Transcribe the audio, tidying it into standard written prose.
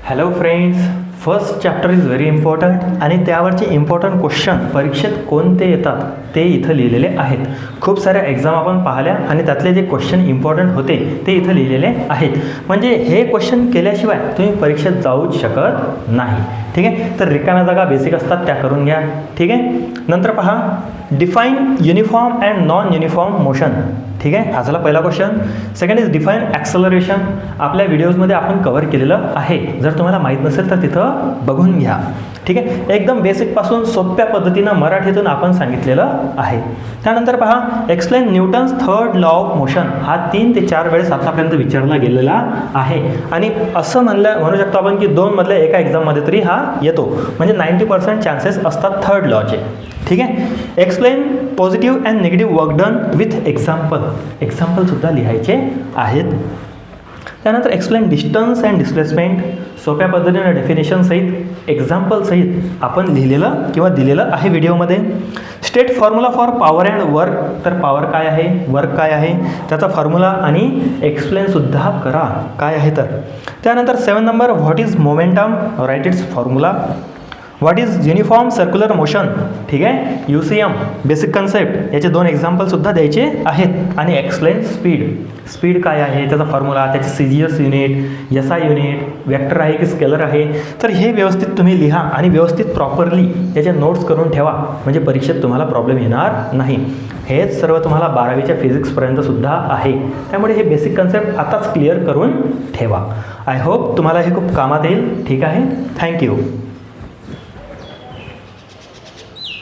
Hello friends, first chapter is very important आणि त्यावरचे important question परीक्षेत कोणते येतात ते इथं लिहिलेले आहेत. खूप साऱ्या एक्झाम आपण पाहिल्या आणि त्यातले जे क्वेश्चन इम्पॉर्टंट होते ते इथं लिहिलेले आहेत. म्हणजे हे क्वेश्चन केल्याशिवाय तुम्ही परीक्षेत जाऊच शकत नाही. ठीक आहे, तर रिकाम्या जागा बेसिक असतात त्या करून घ्या. ठीक आहे, नंतर पहा define uniform and non uniform motion. ठीक आहे, हा झाला पहिला question. Second is define acceleration. आपल्या व्हिडिओजमध्ये आपण कव्हर केलेलं आहे. जर तुम्हाला माहीत नसेल तर तिथं बघून घ्या. ठीक आहे, एकदम बेसिकपासून सोप्या पद्धतीनं मराठीतून आपण सांगितलेलं आहे. त्यानंतर पहा explain Newton's third law of motion. हा 3 ते 4 वेळेस आतापर्यंत विचारला गेलेला आहे आणि असं म्हणू शकतो आपण की 2 मधल्या एका एक्झाममध्ये तरी हा येतो. म्हणजे 90% चान्सेस असतात थर्ड लॉचे. ठीक आहे, explain positive and negative work done with example. एक्झाम्पलसुद्धा लिहायचे आहेत. त्यानंतर एक्सप्लेन डिस्टन्स अँड डिस्प्लेसमेंट. सोप्या पद्धतीने डेफिनेशन सहित एक्झाम्पल सहित आपण लिहिलेलं किंवा दिलेलं आहे व्हिडिओमध्ये. State formula for power and work. तर पॉवर काय आहे, वर्क काय आहे, त्याचा फॉर्म्युला आणि एक्सप्लेनसुद्धा करा काय आहे तर. त्यानंतर 7 number what is momentum, right it's formula. What is uniform circular motion. ठीक आहे, UCM बेसिक कन्सेप्ट, याचे 2 एक्झाम्पलसुद्धा द्यायचे आहेत. आणि एक्सप्लेन स्पीड. स्पीड काय आहे, त्याचा फॉर्म्युला, त्याचे CGS unit, SI unit, vector आहे की स्केलर आहे. तर हे व्यवस्थित तुम्ही लिहा आणि व्यवस्थित प्रॉपरली याचे नोट्स करून ठेवा. म्हणजे परीक्षेत तुम्हाला प्रॉब्लेम येणार नाही. हेच सर्व तुम्हाला 12वीच्या फिजिक्सपर्यंतसुद्धा आहे. त्यामुळे हे बेसिक कन्सेप्ट आताच क्लिअर करून ठेवा. आय होप तुम्हाला हे खूप कामात येईल. ठीक आहे, थँक्यू.